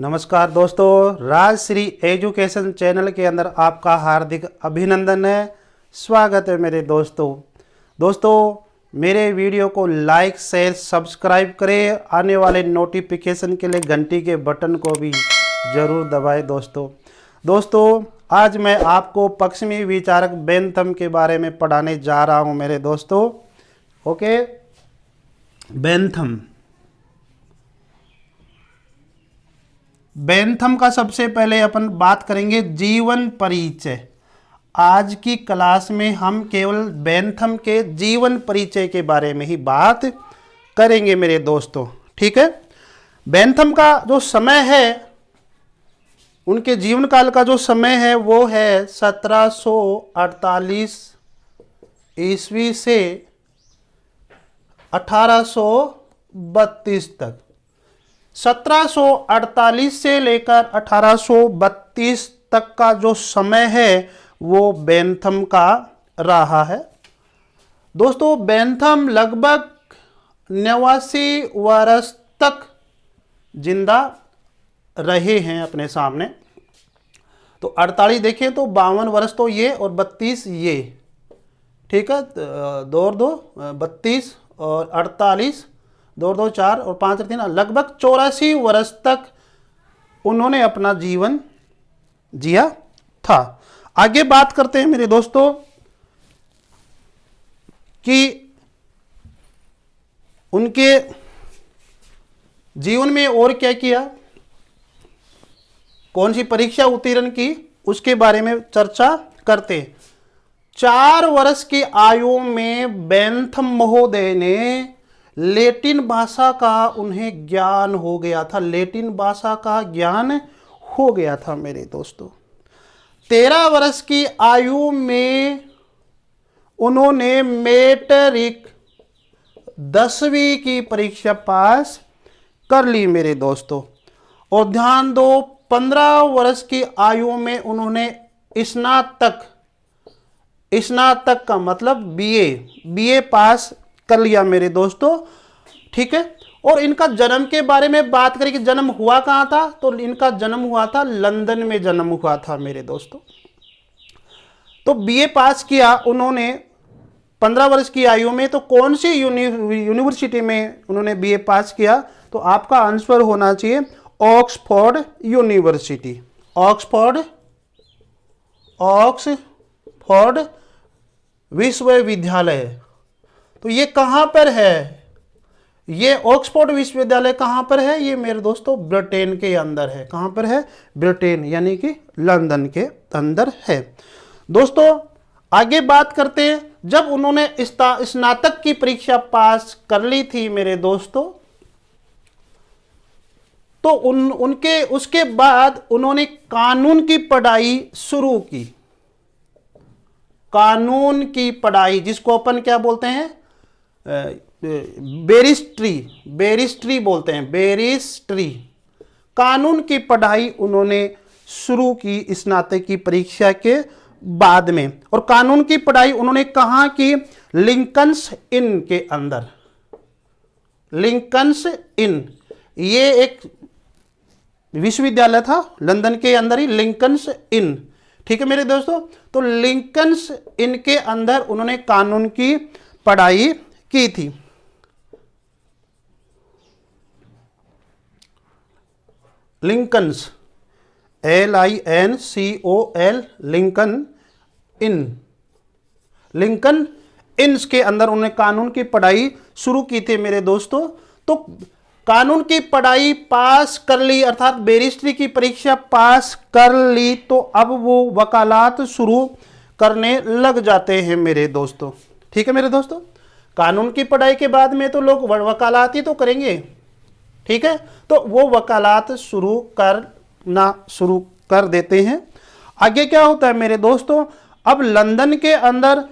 नमस्कार दोस्तों, Rajshree education channel के अंदर आपका हार्दिक अभिनंदन है। स्वागत है मेरे दोस्तों। मेरे वीडियो को लाइक शेयर सब्सक्राइब करें। आने वाले नोटिफिकेशन के लिए घंटी के बटन को भी ज़रूर दबाएं। दोस्तों आज मैं आपको पश्चिमी विचारक बेंथम के बारे में पढ़ाने जा रहा हूं मेरे दोस्तों। ओके, बेंथम का सबसे पहले अपन बात करेंगे जीवन परिचय। आज की क्लास में हम केवल बेंथम के जीवन परिचय के बारे में ही बात करेंगे मेरे दोस्तों, ठीक है। बेंथम का जो समय है, उनके जीवन काल का जो समय है वो है 1748 ईस्वी से 1832 तक। 1748 से लेकर 1832 तक का जो समय है वो बेंथम का रहा है। दोस्तों बेंथम लगभग 89 वर्ष तक जिंदा रहे हैं अपने सामने। तो 48 देखें तो 52 वर्ष तो ये और 32 ये, ठीक है। दो और दो 32 और 48, 2 और 2 4 और 5 और 3, लगभग 84 वर्ष तक उन्होंने अपना जीवन जिया था। आगे बात करते हैं मेरे दोस्तों कि उनके जीवन में और क्या किया, कौन सी परीक्षा उत्तीर्ण की, उसके बारे में चर्चा करते हैं। 4 वर्ष की आयु में बेंथम महोदय ने लैटिन भाषा का उन्हें ज्ञान हो गया था। लैटिन भाषा का ज्ञान हो गया था मेरे दोस्तों। 13 वर्ष की आयु में उन्होंने मैट्रिक 10वीं की परीक्षा पास कर ली मेरे दोस्तों। और ध्यान दो, 15 वर्ष की आयु में उन्होंने स्नातक का मतलब बीए पास कर लिया मेरे दोस्तों, ठीक है। और इनका जन्म के बारे में बात करें कि जन्म हुआ कहां था, तो इनका जन्म हुआ था लंदन में, जन्म हुआ था मेरे दोस्तों। तो बीए पास किया उन्होंने 15 वर्ष की आयु में। तो कौन सी यूनिवर्सिटी में उन्होंने बीए पास किया, तो आपका आंसर होना चाहिए ऑक्सफोर्ड यूनिवर्सिटी। ऑक्सफोर्ड विश्वविद्यालय। तो ये कहां पर है, ये ऑक्सफोर्ड विश्वविद्यालय कहां पर है, ये मेरे दोस्तों ब्रिटेन के अंदर है। कहां पर है, ब्रिटेन यानी कि लंदन के अंदर है। दोस्तों आगे बात करते हैं, जब उन्होंने स्नातक की परीक्षा पास कर ली थी मेरे दोस्तों, तो उनके उसके बाद उन्होंने कानून की पढ़ाई शुरू की। कानून की पढ़ाई जिसको अपन क्या बोलते हैं, बैरिस्ट्री बोलते हैं, बैरिस्ट्री। कानून की पढ़ाई उन्होंने शुरू की स्नातक की परीक्षा के बाद में। और कानून की पढ़ाई उन्होंने कहां की, लिंकन्स इन के अंदर। लिंकन्स इन ये एक विश्वविद्यालय था लंदन के अंदर ही, लिंकन्स इन, ठीक है मेरे दोस्तों। तो लिंकन्स इन के अंदर उन्होंने कानून की पढ़ाई की थी। लिंकन्स LINCOL, लिंकन इन्स के अंदर उन्होंने कानून की पढ़ाई शुरू की थी मेरे दोस्तों। तो कानून की पढ़ाई पास कर ली, अर्थात बैरिस्ट्री की परीक्षा पास कर ली, तो अब वो वकालत शुरू करने लग जाते हैं मेरे दोस्तों, ठीक है मेरे दोस्तों। कानून की पढ़ाई के बाद में तो लोग वकालत ही तो करेंगे, ठीक है। तो वो वकालत शुरू कर देते हैं। आगे क्या होता है मेरे दोस्तों, अब लंदन के अंदर,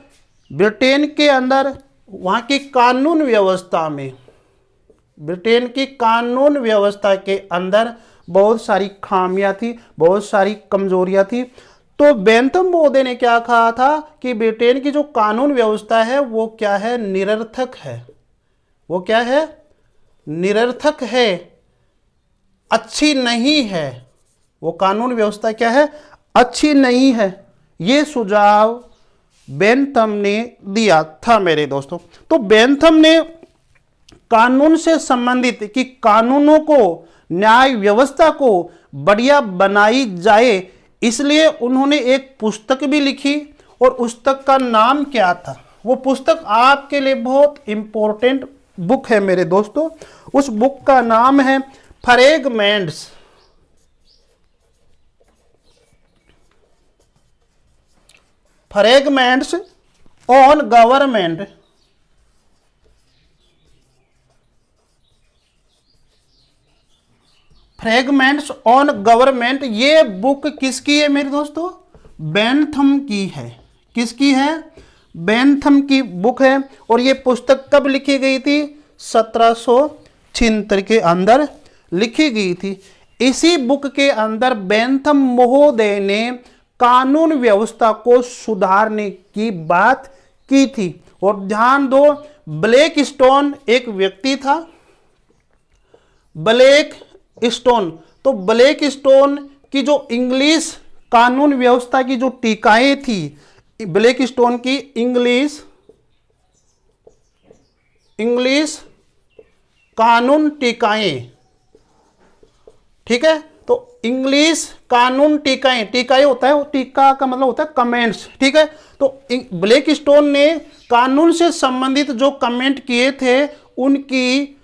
ब्रिटेन के अंदर, वहां की कानून व्यवस्था में, ब्रिटेन की कानून व्यवस्था के अंदर बहुत सारी खामियां थी, बहुत सारी कमजोरियां थी। तो बेंथम महोदय ने क्या कहा था कि ब्रिटेन की जो कानून व्यवस्था है वो क्या है, निरर्थक है। वो क्या है, निरर्थक है। अच्छी नहीं है, वो कानून व्यवस्था क्या है, अच्छी नहीं है, ये सुझाव बेंथम ने दिया था मेरे दोस्तों। तो बेंथम ने कानून से संबंधित कि कानूनों को, न्याय व्यवस्था को बढ़िया बनाई जाए, इसलिए उन्होंने एक पुस्तक भी लिखी और पुस्तक का नाम क्या था, वो पुस्तक आपके लिए बहुत इंपॉर्टेंट बुक है मेरे दोस्तों। उस बुक का नाम है fragments fragments on government. Fragments on government, ये बुक किसकी है मेरे दोस्तों, बेंथम की है। किसकी है, बेंथम की बुक है। और ये पुस्तक कब लिखी गई थी, 1776 के अंदर लिखी गई थी। इसी बुक के अंदर बेंथम महोदय ने कानून व्यवस्था को सुधारने की बात की थी। और ध्यान दो, ब्लैक स्टोन एक व्यक्ति था, ब्लैक स्टोन। तो ब्लैक स्टोन की जो इंग्लिश कानून व्यवस्था की जो टीकाएं थी, ब्लैक स्टोन की इंग्लिश कानून टीकाएं, ठीक है। तो इंग्लिश कानून टीकाएं, टीकाएं होता है, टीका का मतलब होता है कमेंट्स, ठीक है। तो ब्लैक स्टोन ने कानून से संबंधित जो कमेंट किए थे, उनकी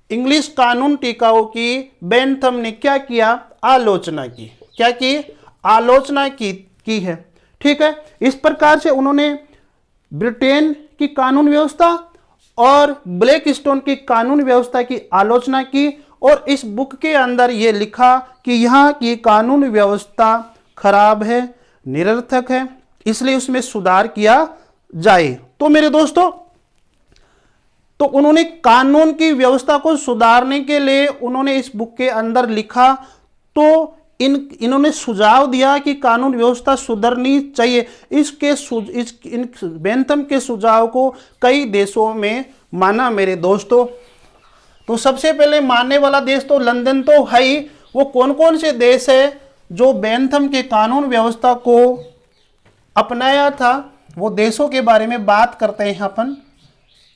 इंग्लिश कानून टीकाओं की बेंथम ने क्या किया, आलोचना की। क्या की, आलोचना की है, ठीक है। इस प्रकार से उन्होंने ब्रिटेन की कानून व्यवस्था और ब्लैक स्टोन की कानून व्यवस्था की आलोचना की। और इस बुक के अंदर यह लिखा कि यहाँ की कानून व्यवस्था खराब है, निरर्थक है, इसलिए उसमें सुधार किया जाए। तो मेरे दोस्तों, तो उन्होंने कानून की व्यवस्था को सुधारने के लिए उन्होंने इस बुक के अंदर लिखा। तो इन्होंने सुझाव दिया कि कानून व्यवस्था सुधरनी चाहिए। इन बेंथम के सुझाव को कई देशों में माना मेरे दोस्तों। तो सबसे पहले मानने वाला देश तो लंदन तो है ही। वो कौन कौन से देश है जो बेंथम के कानून व्यवस्था को अपनाया था, वो देशों के बारे में बात करते हैं अपन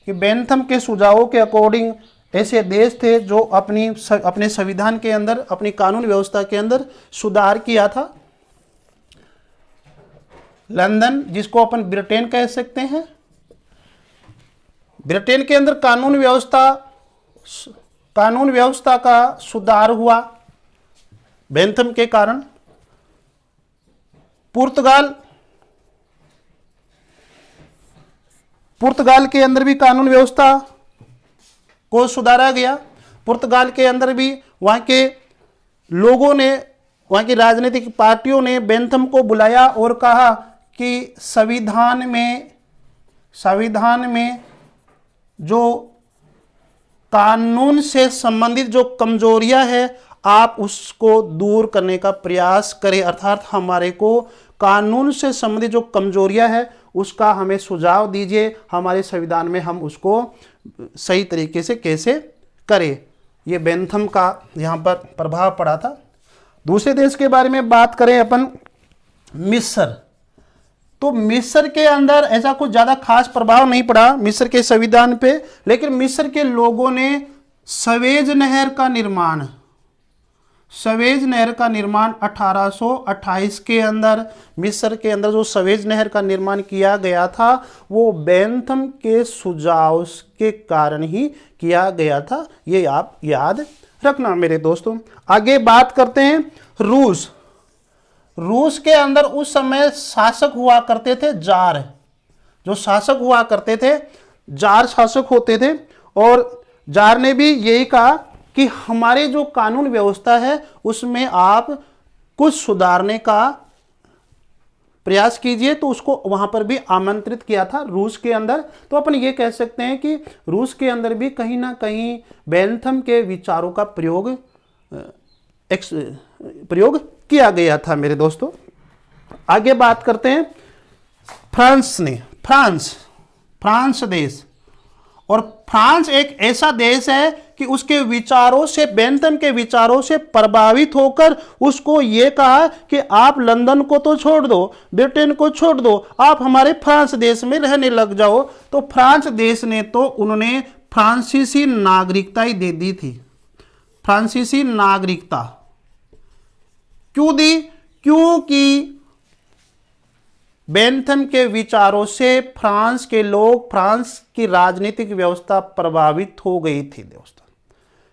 कि बेंथम के सुझावों के अकॉर्डिंग ऐसे देश थे जो अपने संविधान के अंदर, अपनी कानून व्यवस्था के अंदर सुधार किया था। लंदन, जिसको अपन ब्रिटेन कह सकते हैं, ब्रिटेन के अंदर कानून व्यवस्था का सुधार हुआ बेंथम के कारण। पुर्तगाल के अंदर भी कानून व्यवस्था को सुधारा गया। पुर्तगाल के अंदर भी वहाँ के लोगों ने, वहाँ की राजनीतिक पार्टियों ने बेंथम को बुलाया और कहा कि संविधान में जो कानून से संबंधित जो कमजोरियां है, आप उसको दूर करने का प्रयास करें। अर्थात हमारे को कानून से संबंधित जो कमजोरियां है उसका हमें सुझाव दीजिए, हमारे संविधान में हम उसको सही तरीके से कैसे करें। ये बेंथम का यहाँ पर प्रभाव पड़ा था। दूसरे देश के बारे में बात करें अपन, मिस्र। तो मिस्र के अंदर ऐसा कुछ ज़्यादा खास प्रभाव नहीं पड़ा मिस्र के संविधान पे, लेकिन मिस्र के लोगों ने सवेज नहर का निर्माण 1828 के अंदर, मिस्र के अंदर जो सवेज नहर का निर्माण किया गया था, वो बेंथम के सुझाव के कारण ही किया गया था। ये आप याद रखना मेरे दोस्तों। आगे बात करते हैं रूस के अंदर उस समय शासक हुआ करते थे जार। जो शासक हुआ करते थे, जार शासक होते थे। और जार ने भी यही कहा कि हमारे जो कानून व्यवस्था है उसमें आप कुछ सुधारने का प्रयास कीजिए। तो उसको वहां पर भी आमंत्रित किया था रूस के अंदर। तो अपन ये कह सकते हैं कि रूस के अंदर भी कहीं ना कहीं बेंथम के विचारों का प्रयोग किया गया था मेरे दोस्तों। आगे बात करते हैं फ्रांस देश। और फ्रांस एक ऐसा देश है कि उसके विचारों से, बेंथम के विचारों से प्रभावित होकर उसको ये कहा कि आप लंदन को तो छोड़ दो, ब्रिटेन को छोड़ दो, आप हमारे फ्रांस देश में रहने लग जाओ। तो फ्रांस देश ने तो उन्होंने फ्रांसीसी नागरिकता ही दे दी थी। फ्रांसीसी नागरिकता क्यों दी? क्योंकि बेंथम के विचारों से फ्रांस के लोग, फ्रांस की राजनीतिक व्यवस्था प्रभावित हो गई थी दोस्तों।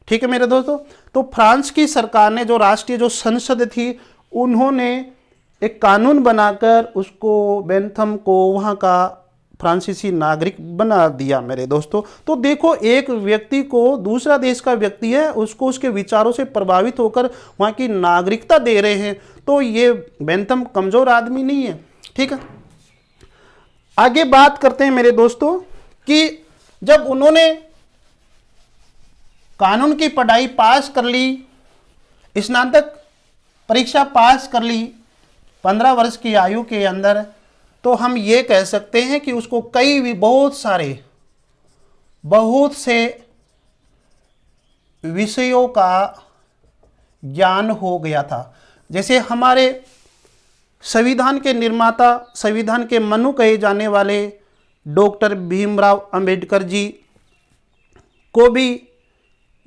ठीक है मेरे दोस्तों। तो फ्रांस की सरकार ने, जो राष्ट्रीय जो संसद थी, उन्होंने एक कानून बनाकर उसको, बेंथम को वहाँ का फ्रांसीसी नागरिक बना दिया मेरे दोस्तों। तो देखो, एक व्यक्ति को, दूसरा देश का व्यक्ति है, उसको उसके विचारों से प्रभावित होकर वहाँ की नागरिकता दे रहे हैं। तो ये बेंथम कमजोर आदमी नहीं है। ठीक है, आगे बात करते हैं मेरे दोस्तों कि जब उन्होंने कानून की पढ़ाई पास कर ली, स्नातक परीक्षा पास कर ली 15 वर्ष की आयु के अंदर, तो हम ये कह सकते हैं कि उसको बहुत से विषयों का ज्ञान हो गया था। जैसे हमारे संविधान के निर्माता, संविधान के मनु कहे जाने वाले डॉक्टर भीमराव अंबेडकर जी को भी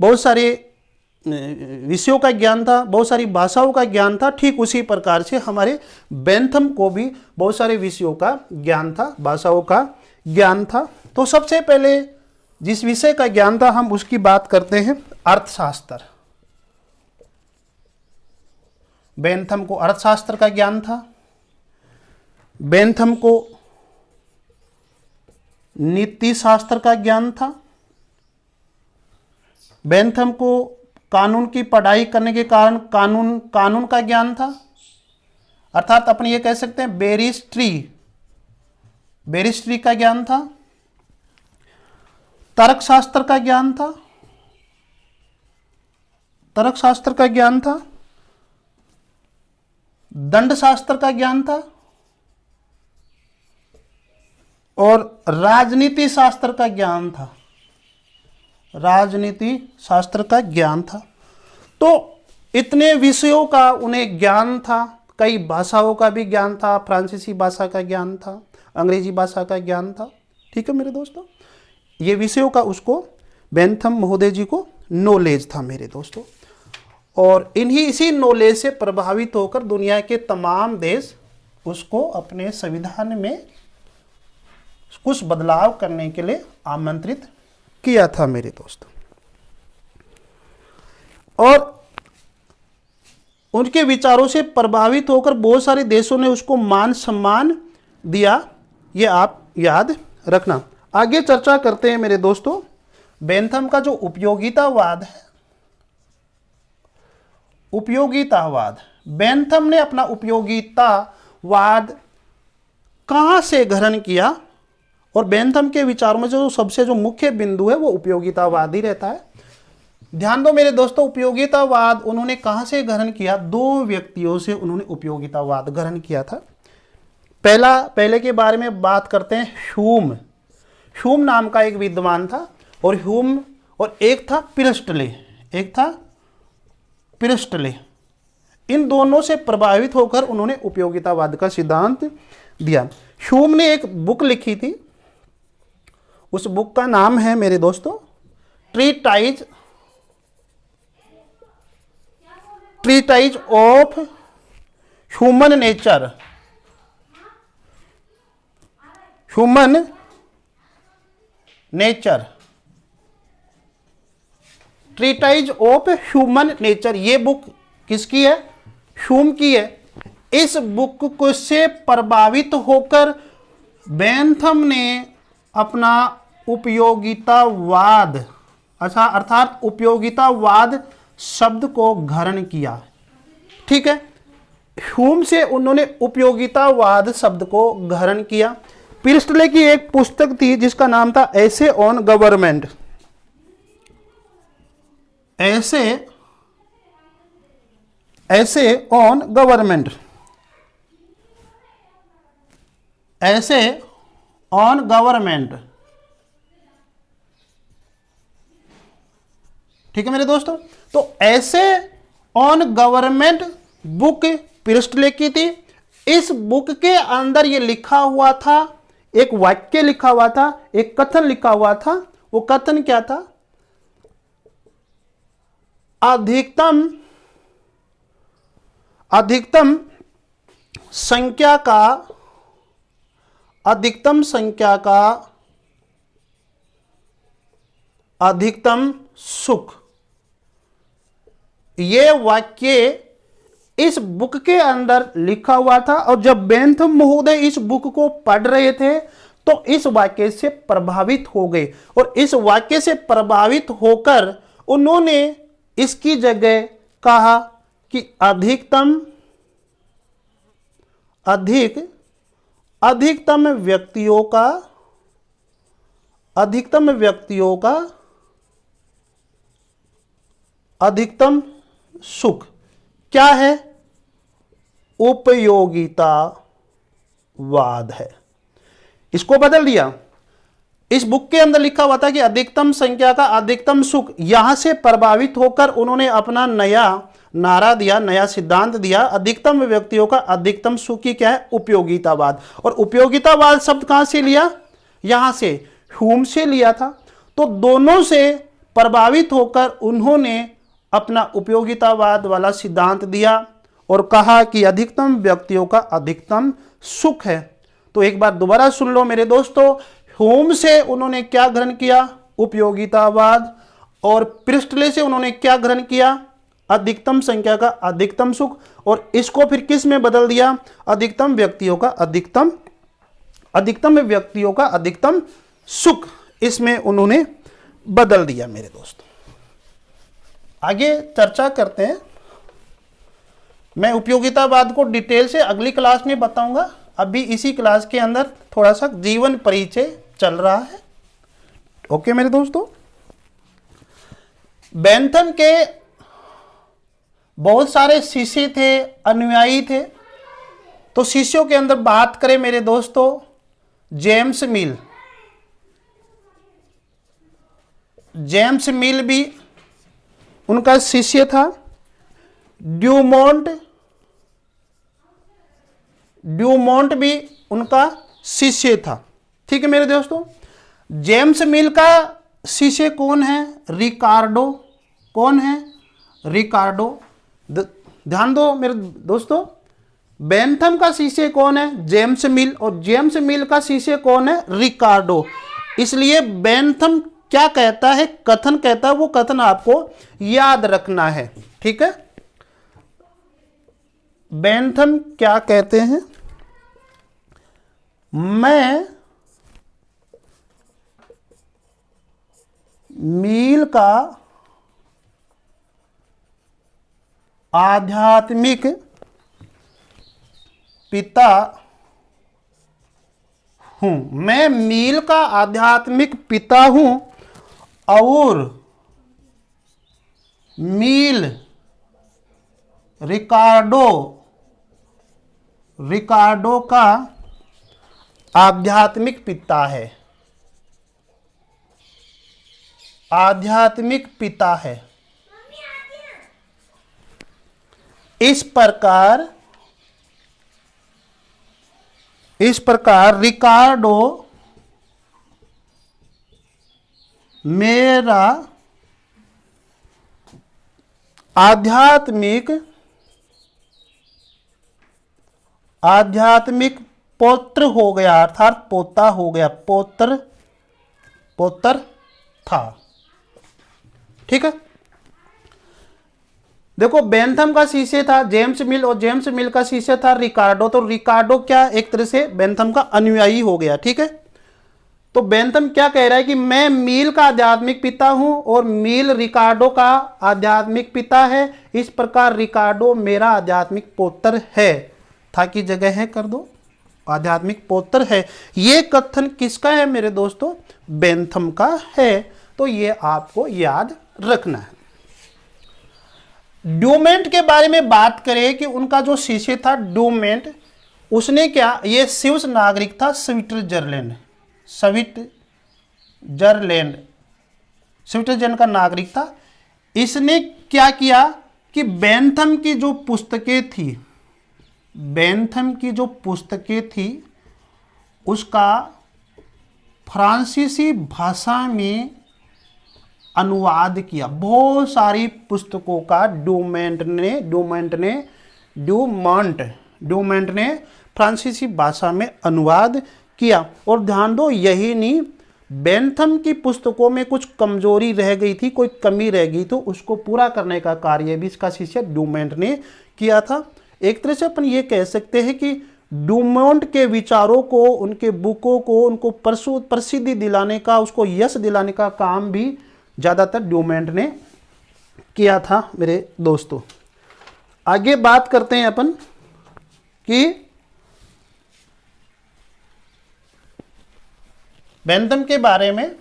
बहुत सारे विषयों का ज्ञान था, बहुत सारी भाषाओं का ज्ञान था। ठीक उसी प्रकार से हमारे बेंथम को भी बहुत सारे विषयों का ज्ञान था, भाषाओं का ज्ञान था। तो सबसे पहले जिस विषय का ज्ञान था, हम उसकी बात करते हैं, अर्थशास्त्र। बेंथम को अर्थशास्त्र का ज्ञान था। बेंथम को नीति शास्त्र का ज्ञान था। बेंथम को कानून की पढ़ाई करने के कारण कानून का ज्ञान था, अर्थात अपन ये कह सकते हैं बैरिस्ट्री का ज्ञान था। तर्कशास्त्र का ज्ञान था, तर्कशास्त्र का ज्ञान था। दंड शास्त्र का ज्ञान था और राजनीति शास्त्र का ज्ञान था। राजनीति शास्त्र का ज्ञान था। तो इतने विषयों का उन्हें ज्ञान था। कई भाषाओं का भी ज्ञान था, फ्रांसीसी भाषा का ज्ञान था, अंग्रेजी भाषा का ज्ञान था। ठीक है मेरे दोस्तों, ये विषयों का उसको, बेंथम महोदय जी को नॉलेज था मेरे दोस्तों। और इसी नॉलेज से प्रभावित होकर दुनिया के तमाम देश उसको अपने संविधान में कुछ बदलाव करने के लिए आमंत्रित किया था मेरे दोस्तों। और उनके विचारों से प्रभावित होकर बहुत सारे देशों ने उसको मान सम्मान दिया, ये आप याद रखना। आगे चर्चा करते हैं मेरे दोस्तों, बेंथम का जो उपयोगितावाद है। उपयोगितावाद, बेंथम ने अपना उपयोगितावाद कहां से ग्रहण किया? और बेंथम के विचारों में जो सबसे जो मुख्य बिंदु है वो उपयोगितावाद ही रहता है। ध्यान दो मेरे दोस्तों, उपयोगितावाद उन्होंने कहां से ग्रहण किया? दो व्यक्तियों से उन्होंने उपयोगितावाद ग्रहण किया था। पहले के बारे में बात करते हैं, ह्यूम नाम का एक विद्वान था, और ह्यूम, और एक था पिरस्टले। इन दोनों से प्रभावित होकर उन्होंने उपयोगितावाद का सिद्धांत दिया। ह्यूम ने एक बुक लिखी थी, उस बुक का नाम है मेरे दोस्तों treatise of human nature. Treatise of human nature, ये बुक किसकी है? ह्यूम की है। इस बुक को से प्रभावित होकर बेंथम ने अपना उपयोगितावाद, अर्थात उपयोगितावाद शब्द को ग्रहण किया। ठीक है, ह्यूम से उन्होंने उपयोगितावाद शब्द को ग्रहण किया। पिरस्टले की एक पुस्तक थी जिसका नाम था ऐसे ऑन गवर्नमेंट। ऐसे ऑन गवर्नमेंट। ठीक है मेरे दोस्तों। तो ऐसे ऑन गवर्नमेंट बुक पृष्ठ लिखी थी। इस बुक के अंदर ये लिखा हुआ था, एक वाक्य लिखा हुआ था, एक कथन लिखा हुआ था। वो कथन क्या था? अधिकतम संख्या का अधिकतम सुख। ये वाक्य इस बुक के अंदर लिखा हुआ था, और जब बेंथम महोदय इस बुक को पढ़ रहे थे तो इस वाक्य से प्रभावित हो गए, और इस वाक्य से प्रभावित होकर उन्होंने इसकी जगह कहा कि अधिकतम व्यक्तियों का अधिकतम सुख क्या है? उपयोगितावाद है। इसको बदल दिया। इस बुक के अंदर लिखा हुआ था कि अधिकतम संख्या का अधिकतम सुख। यहां से प्रभावित होकर उन्होंने अपना नया नारा दिया, नया सिद्धांत दिया। अधिकतम व्यक्तियों का अधिकतम सुख की क्या है? उपयोगितावाद। और उपयोगितावाद शब्द कहां से लिया? यहां से, ह्यूम से लिया था। तो दोनों से प्रभावित होकर उन्होंने अपना उपयोगितावाद वाला सिद्धांत दिया और कहा कि अधिकतम व्यक्तियों का अधिकतम सुख है। तो एक बार दोबारा सुन लो मेरे दोस्तों, ह्यूम से उन्होंने क्या ग्रहण किया? उपयोगितावाद। और प्रिस्टले से उन्होंने क्या ग्रहण किया? अधिकतम संख्या का अधिकतम सुख। और इसको फिर किस में बदल दिया? अधिकतम व्यक्तियों का अधिकतम सुख, इसमें उन्होंने बदल दिया मेरे दोस्तों। आगे चर्चा करते हैं। मैं उपयोगितावाद को डिटेल से अगली क्लास में बताऊंगा। अभी इसी क्लास के अंदर थोड़ा सा जीवन परिचय चल रहा है। ओके मेरे दोस्तों, बेंथम के बहुत सारे शिष्य थे, अनुयायी थे। तो शिष्यों के अंदर बात करें मेरे दोस्तों, जेम्स मिल भी उनका शिष्य था। ड्यूमोंट भी उनका शिष्य था। ठीक है मेरे दोस्तों। जेम्स मिल का शिष्य कौन है? रिकार्डो। कौन है? रिकार्डो। ध्यान दो मेरे दोस्तों, बेंथम का शिष्य कौन है? जेम्स मिल। और जेम्स मिल का शिष्य कौन है? रिकार्डो। इसलिए बेंथम क्या कहता है, कथन कहता है, वो कथन आपको याद रखना है। ठीक है, बेंथम क्या कहते हैं? मैं मील का आध्यात्मिक पिता हूं। मैं मील का आध्यात्मिक पिता हूं और मील रिकार्डो का आध्यात्मिक पिता है। आध्यात्मिक पिता है। इस प्रकार रिकार्डो मेरा आध्यात्मिक पौत्र हो गया, अर्थात पोता हो गया, पौत्र था। ठीक है, देखो बेंथम का शिष्य था जेम्स मिल, और जेम्स मिल का शिष्य था रिकार्डो। तो रिकार्डो क्या, एक तरह से बेंथम का अनुयायी हो गया। ठीक है, तो बेंथम क्या कह रहा है कि मैं मील का आध्यात्मिक पिता हूं और मील रिकार्डो का आध्यात्मिक पिता है। इस प्रकार रिकार्डो मेरा आध्यात्मिक पौत्र है। था की जगह है कर दो, आध्यात्मिक पौत्र है। ये कथन किसका है मेरे दोस्तों? बेंथम का है। तो ये आपको याद रखना है। ड्यूमेंट के बारे में बात करें कि उनका जो शिष्य था ड्यूमेंट, उसने क्या, ये स्विस नागरिक था, स्विट्जरलैंड का नागरिक था। इसने क्या किया कि बेंथम की जो पुस्तकें थी, बेंथम की जो पुस्तकें थी उसका फ्रांसीसी भाषा में अनुवाद किया। बहुत सारी पुस्तकों का ड्यूमॉन्ट ने फ्रांसीसी भाषा में अनुवाद किया। और ध्यान दो, यही नहीं, बेंथम की पुस्तकों में कुछ कमजोरी रह गई थी, कोई कमी रह गई, तो उसको पूरा करने का कार्य भी इसका शिष्य ड्यूमॉन्ट ने किया था। एक तरह से अपन ये कह सकते हैं कि ड्यूमॉन्ट के विचारों को, उनके बुकों को, उनको प्रसिद्धि दिलाने का, उसको यश दिलाने का काम भी ज़्यादातर ड्यूमॉन्ट ने किया था मेरे दोस्तों। आगे बात करते हैं अपन कि बेंथम के बारे में।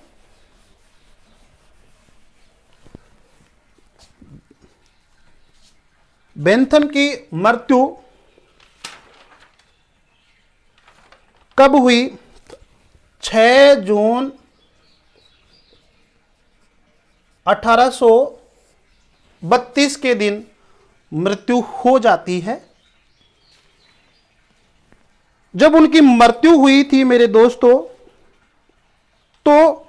बेंथम की मृत्यु कब हुई? 6 जून 1832 के दिन मृत्यु हो जाती है। जब उनकी मृत्यु हुई थी मेरे दोस्तों, तो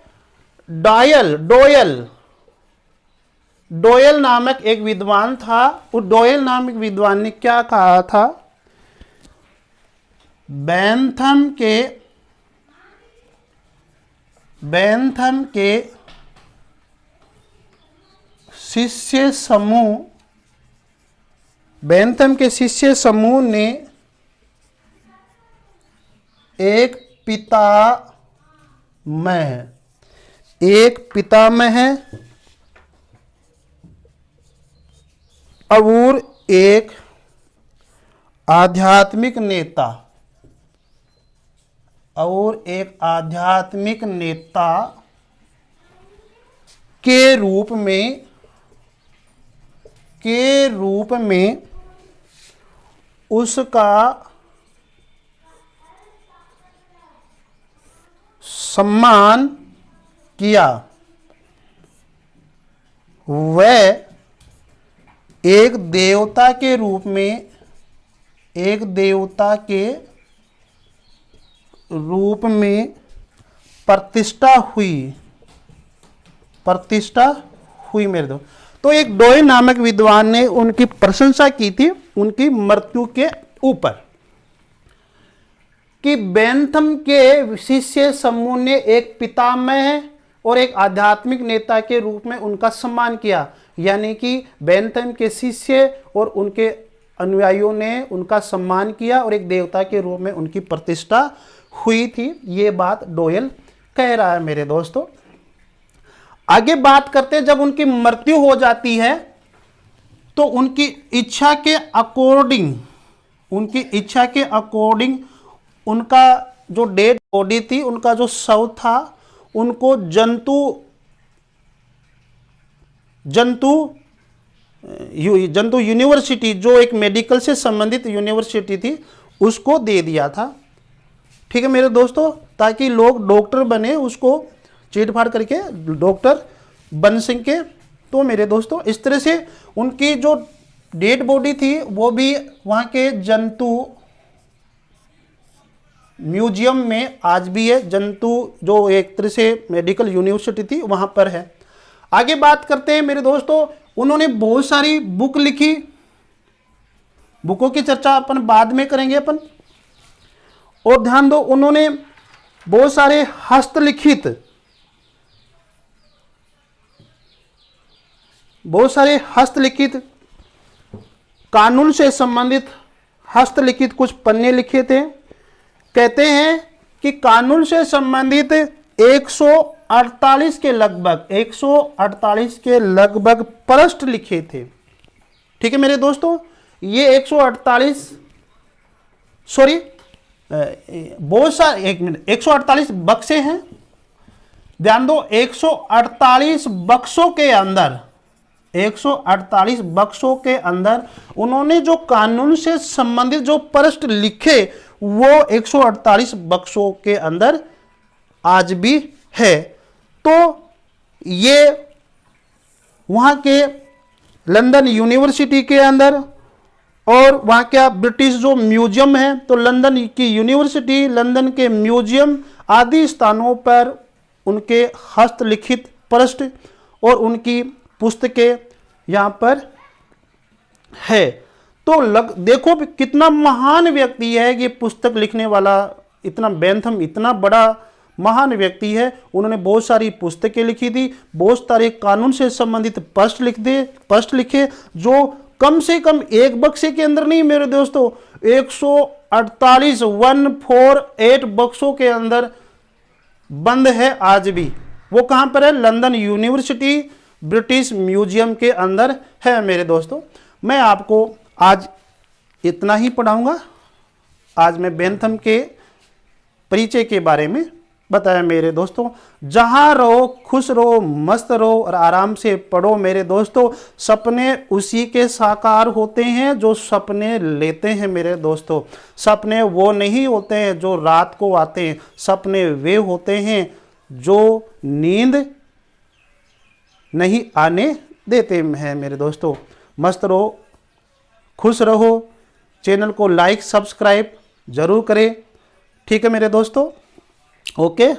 डोयल नामक एक विद्वान था। उस डोयल नामक विद्वान ने क्या कहा था? बेंथम के शिष्य समूह ने एक पितामह और एक आध्यात्मिक नेता के रूप में उसका सम्मान किया। वह एक देवता के रूप में प्रतिष्ठा हुई मेरे दोस्त। तो एक डोयल नामक विद्वान ने उनकी प्रशंसा की थी उनकी मृत्यु के ऊपर, कि बेंथम के शिष्य समूह ने एक पितामह और एक आध्यात्मिक नेता के रूप में उनका सम्मान किया। यानी कि बेंथम के शिष्य और उनके अनुयायियों ने उनका सम्मान किया और एक देवता के रूप में उनकी प्रतिष्ठा हुई थी। ये बात डोयल कह रहा है मेरे दोस्तों। आगे बात करते हैं, जब उनकी मृत्यु हो जाती है तो उनकी इच्छा के अकॉर्डिंग उनका जो डेड बॉडी थी, उनका जो शव था, उनको जंतु यूनिवर्सिटी, जो एक मेडिकल से संबंधित यूनिवर्सिटी थी, उसको दे दिया था। ठीक है मेरे दोस्तों, ताकि लोग डॉक्टर बने, उसको चीट फाड़ करके डॉक्टर बन सके। तो मेरे दोस्तों इस तरह से उनकी जो डेड बॉडी थी वो भी वहाँ के जंतु म्यूजियम में आज भी है। जंतु जो एक तरह से मेडिकल यूनिवर्सिटी थी वहाँ पर है। आगे बात करते हैं मेरे दोस्तों, उन्होंने बहुत सारी बुक लिखी। बुकों की चर्चा अपन बाद में करेंगे अपन। और ध्यान दो, उन्होंने बहुत सारे हस्तलिखित कानून से संबंधित हस्तलिखित कुछ पन्ने लिखे थे। कहते हैं कि कानून से संबंधित 148 के लगभग पृष्ठ लिखे थे। ठीक है मेरे दोस्तों, ये 148 बक्से हैं। ध्यान दो, 148 बक्सों के अंदर उन्होंने जो कानून से संबंधित जो पृष्ठ लिखे वो 148 बक्सों के अंदर आज भी है। तो ये वहाँ के लंदन यूनिवर्सिटी के अंदर, और वहाँ क्या ब्रिटिश जो म्यूजियम है, तो लंदन की यूनिवर्सिटी, लंदन के म्यूजियम आदि स्थानों पर उनके हस्तलिखित पृष्ठ और उनकी पुस्तकें यहाँ पर है। तो देखो कितना महान व्यक्ति है ये पुस्तक लिखने वाला, इतना बेंथम इतना बड़ा महान व्यक्ति है। उन्होंने बहुत सारी पुस्तकें लिखी थी, बहुत सारे कानून से संबंधित पृष्ठ लिखे, जो कम से कम एक बक्से के अंदर नहीं मेरे दोस्तों, 148 148 बक्सों के अंदर बंद है आज भी। वो कहाँ पर है? लंदन यूनिवर्सिटी ब्रिटिश म्यूजियम के अंदर है मेरे दोस्तों। मैं आपको आज इतना ही पढ़ाऊंगा। आज मैं बेंथम के परिचय के बारे में बताया मेरे दोस्तों। जहां रहो खुश रहो, मस्त रहो और आराम से पढ़ो मेरे दोस्तों। सपने उसी के साकार होते हैं जो सपने लेते हैं मेरे दोस्तों। सपने वो नहीं होते हैं जो रात को आते हैं, सपने वे होते हैं जो नींद नहीं आने देते हैं मेरे दोस्तों। मस्त रहो, खुश रहो। चैनल को लाइक सब्सक्राइब जरूर करें। ठीक है मेरे दोस्तों, ओके।